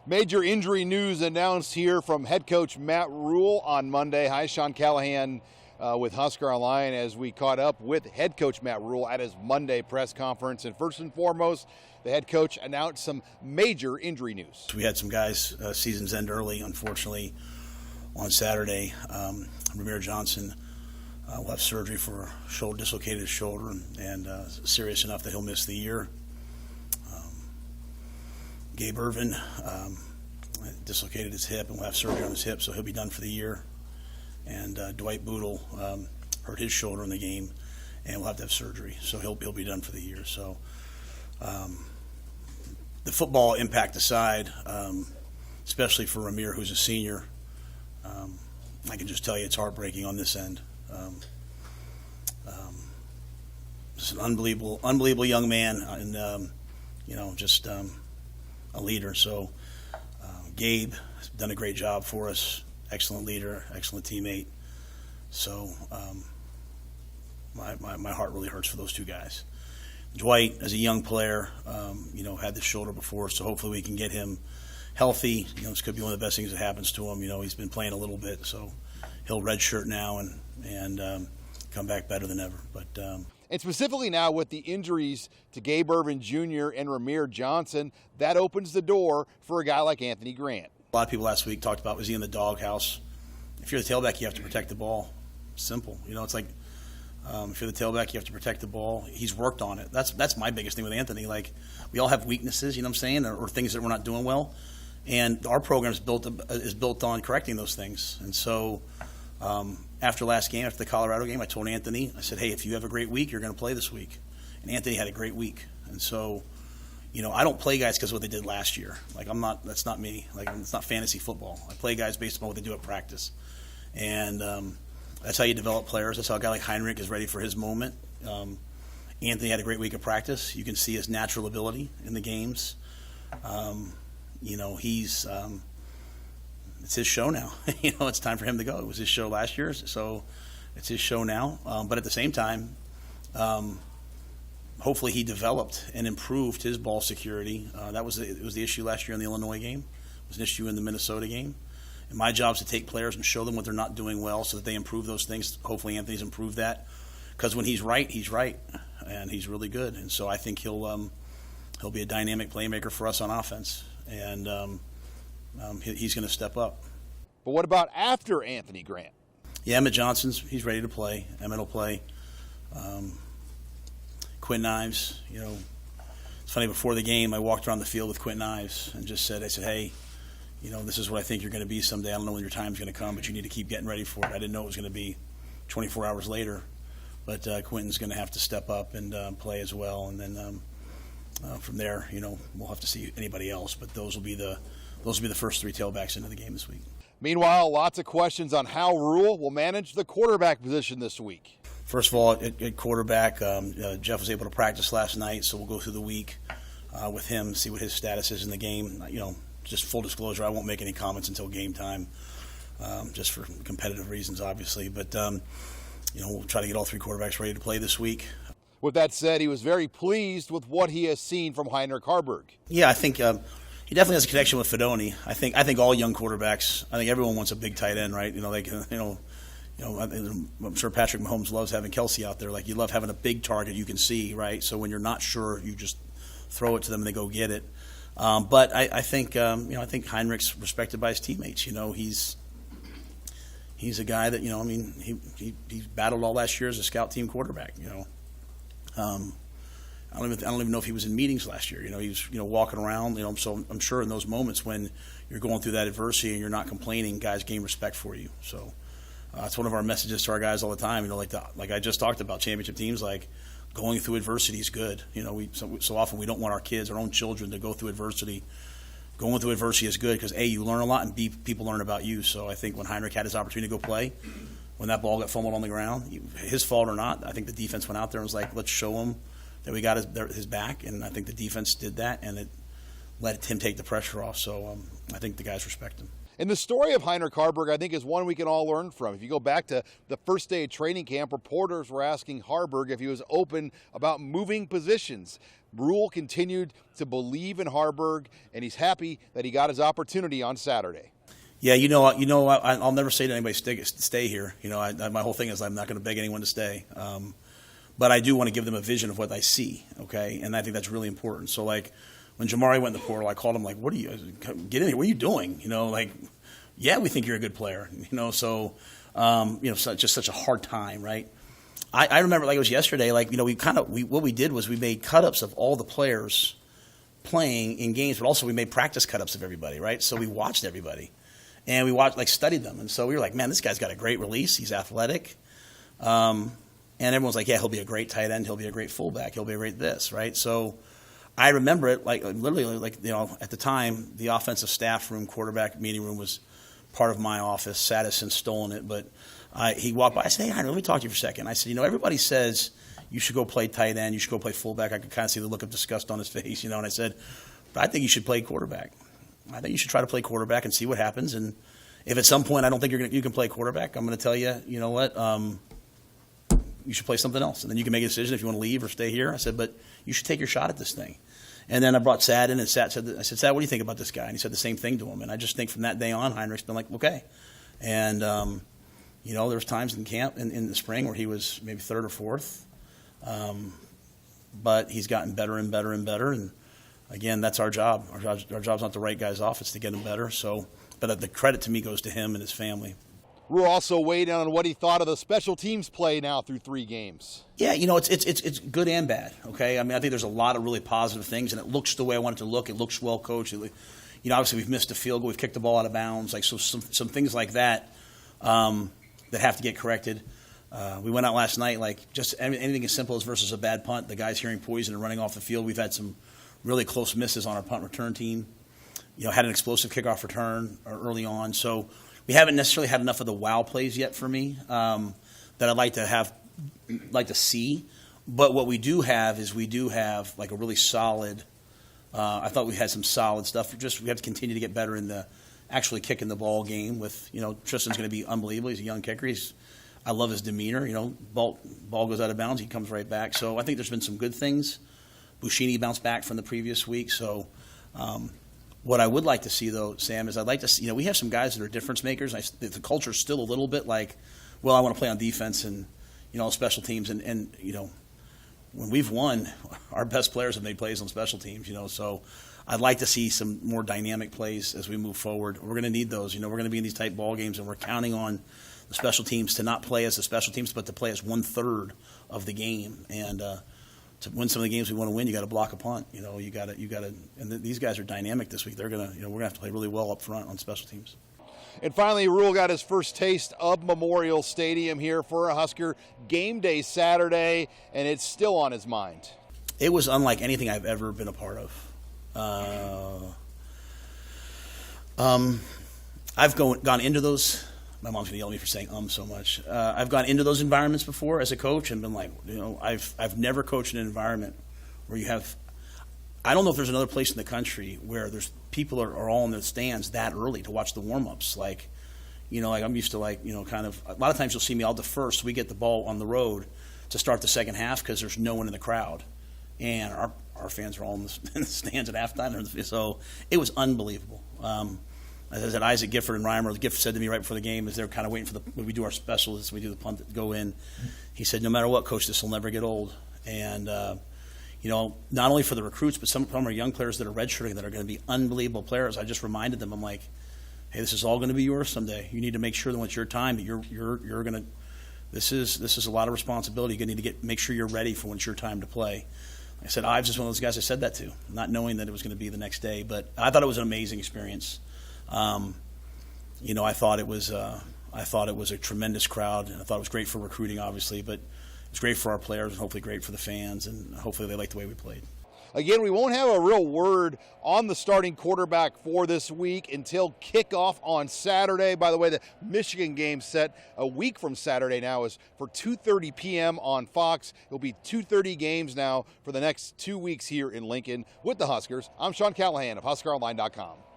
Major injury news announced here from head coach Matt Rhule on Monday. Hi, Sean Callahan with HuskerOnline as we caught up with head coach Matt Rhule at his Monday press conference. And first and foremost, the head coach announced some major injury news. We had some guys seasons end early, unfortunately, on Saturday. Ramir Johnson will have surgery for dislocated his shoulder and serious enough that he'll miss the year. Gabe Irvin dislocated his hip and will have surgery on his hip, so he'll be done for the year. And Dwight Boodle hurt his shoulder in the game and will have to have surgery, so he'll be done for the year. So the football impact aside, especially for Ramir, who's a senior, I can just tell you it's heartbreaking on this end. Just an unbelievable young man, and just a leader. So Gabe has done a great job for us. Excellent leader, excellent teammate. So my heart really hurts for those two guys. Dwight, as a young player, had this shoulder before, so hopefully we can get him healthy. This could be one of the best things that happens to him. He's been playing a little bit, so he'll redshirt now and come back better than ever. But and specifically now with the injuries to Gabe Irvin Jr. and Ramir Johnson, that opens the door for a guy like Anthony Grant. A lot of people last week talked about, was he in the doghouse? If you're the tailback, you have to protect the ball. Simple. It's like if you're the tailback, you have to protect the ball. He's worked on it. That's my biggest thing with Anthony. Like, we all have weaknesses, you know what I'm saying, or things that we're not doing well. And our program is built on correcting those things. And so after last game, after the Colorado game, I told Anthony, I said, hey, if you have a great week, you're going to play this week. And Anthony had a great week. And so, I don't play guys because of what they did last year. Like, that's not me. Like, it's not fantasy football. I play guys based on what they do at practice. And that's how you develop players. That's how a guy like Heinrich is ready for his moment. Anthony had a great week of practice. You can see his natural ability in the games. He's it's his show now. It's time for him to go. It was his show last year, so it's his show now. But at the same time, hopefully he developed and improved his ball security. It was the issue last year in the Illinois game. It was an issue in the Minnesota game. And my job is to take players and show them what they're not doing well so that they improve those things. Hopefully Anthony's improved that. Because when he's right, and he's really good. And so I think he'll be a dynamic playmaker for us on offense. And he's going to step up. But what about after Anthony Grant? Yeah, Emmett he's ready to play. Emmett will play. Quintin Knives, it's funny, before the game I walked around the field with Quintin Knives and just said, hey, this is what I think you're going to be someday. I don't know when your time's going to come, but you need to keep getting ready for it. I didn't know it was going to be 24 hours later, but Quintin's going to have to step up and play as well. And then from there, we'll have to see anybody else, but those will be the first three tailbacks into the game this week. Meanwhile, lots of questions on how Rhule will manage the quarterback position this week. First of all, at quarterback, Jeff was able to practice last night, so we'll go through the week with him, see what his status is in the game. Just full disclosure, I won't make any comments until game time, just for competitive reasons, obviously. But we'll try to get all three quarterbacks ready to play this week. With that said, he was very pleased with what he has seen from Heinrich Karberg. Yeah, I think he definitely has a connection with Fedoni. I think all young quarterbacks. I think everyone wants a big tight end, right? I'm sure Patrick Mahomes loves having Kelsey out there. Like, you love having a big target you can see, right? So when you're not sure, you just throw it to them and they go get it. But I think Heinrich's respected by his teammates. He's a guy that he battled all last year as a scout team quarterback. I don't even know if he was in meetings last year. He was walking around. So I'm sure in those moments when you're going through that adversity and you're not complaining, guys gain respect for you. So it's one of our messages to our guys all the time. Like I just talked about, championship teams, like, going through adversity is good. So often we don't want our kids, our own children, to go through adversity. Going through adversity is good because A, you learn a lot, and B, people learn about you. So I think when Heinrich had his opportunity to go play, when that ball got fumbled on the ground, his fault or not, I think the defense went out there and was like, let's show him that we got his back. And I think the defense did that, and it let him take the pressure off. So I think the guys respect him. And the story of Heinrich Karberg, I think, is one we can all learn from. If you go back to the first day of training camp, reporters were asking Harburg if he was open about moving positions. Rhule continued to believe in Harburg, and he's happy that he got his opportunity on Saturday. Yeah, I'll never say to anybody stay here. My whole thing is I'm not going to beg anyone to stay. But I do want to give them a vision of what I see, okay? And I think that's really important. So, like, when Jamari went in the portal, I called him, like, get in here. What are you doing? Yeah, we think you're a good player. Just such a hard time, right? I remember, like it was yesterday, what we did was we made cut-ups of all the players playing in games, but also we made practice cut-ups of everybody, right? So we watched everybody. And we studied them. And so we were like, man, this guy's got a great release. He's athletic. And everyone's like, yeah, he'll be a great tight end. He'll be a great fullback. He'll be a great this, right? So I remember it literally at the time, the offensive staff room, quarterback meeting room was part of my office. Sad has since stolen it. But he walked by. I said, hey, Heinrich, let me talk to you for a second. I said, everybody says you should go play tight end. You should go play fullback. I could kind of see the look of disgust on his face, And I said, but I think you should play quarterback. I think you should try to play quarterback and see what happens. And if at some point I don't think you can play quarterback, I'm going to tell you, you know what, you should play something else. And then you can make a decision if you want to leave or stay here. I said, but you should take your shot at this thing. And then I brought Sad in, and Sad said, I said, Sad, what do you think about this guy? And he said the same thing to him. And I just think from that day on, Heinrich's been like, okay. And, there was times in camp in the spring where he was maybe third or fourth. But he's gotten better and better and better. And, again, that's our job. Our job's not to write guys off. It's to get them better. So, but the credit to me goes to him and his family. Rhule also weighed in on what he thought of the special teams play now through 3 games. Yeah, it's good and bad, okay? I mean, I think there's a lot of really positive things, and it looks the way I want it to look. It looks well coached. Obviously we've missed a field goal. We've kicked the ball out of bounds. So some things like that that have to get corrected. We went out last night, just anything as simple as versus a bad punt, the guys hearing poison and running off the field. We've had some really close misses on our punt return team. Had an explosive kickoff return early on. So we haven't necessarily had enough of the wow plays yet for me that I'd like to see. But what we do have is a really solid. I thought we had some solid stuff. We have to continue to get better in the actually kicking the ball game. With Tristan's going to be unbelievable. He's a young kicker. I love his demeanor. Ball goes out of bounds, he comes right back. So I think there's been some good things. Buschini bounced back from the previous week. So what I would like to see, though, Sam, is I'd like to see, we have some guys that are difference makers. The culture's still a little bit I want to play on defense and, special teams. And when we've won, our best players have made plays on special teams, So I'd like to see some more dynamic plays as we move forward. We're going to need those. We're going to be in these tight ball games, and we're counting on the special teams to not play as the special teams, but to play as 1/3 of the game. And to win some of the games we want to win, you got to block a punt. You got to. And these guys are dynamic this week. They're gonna, we're gonna have to play really well up front on special teams. And finally, Rhule got his first taste of Memorial Stadium here for a Husker game day Saturday, and it's still on his mind. It was unlike anything I've ever been a part of. I've gone into those. My mom's going to yell at me for saying so much. I've gone into those environments before as a coach and been like, I've never coached in an environment where you have – I don't know if there's another place in the country where there's people are all in the stands that early to watch the warm-ups. I'm used to kind of – a lot of times you'll see me, I'll defer so we get the ball on the road to start the second half because there's no one in the crowd. And our fans are all in the stands at halftime. So it was unbelievable. As I said, Isaac Gifford and Reimer, Gifford said to me right before the game, as they were kind of waiting for when we do our specials, we do the punt that go in. He said, no matter what, Coach, this will never get old. And, not only for the recruits, but some of them are young players that are redshirting that are going to be unbelievable players. I just reminded them, I'm like, hey, this is all going to be yours someday. You need to make sure that when it's your time, that you're going to – this is a lot of responsibility. You need to make sure you're ready for when it's your time to play. I said, Ives is one of those guys I said that to, not knowing that it was going to be the next day. But I thought it was an amazing experience. I thought it was a tremendous crowd, and I thought it was great for recruiting, obviously, but it was great for our players and hopefully great for the fans, and hopefully they liked the way we played. Again, we won't have a real word on the starting quarterback for this week until kickoff on Saturday. By the way, the Michigan game set a week from Saturday now is for 2:30 p.m. on Fox. It'll be 2:30 games now for the next 2 weeks here in Lincoln with the Huskers. I'm Sean Callahan of HuskerOnline.com.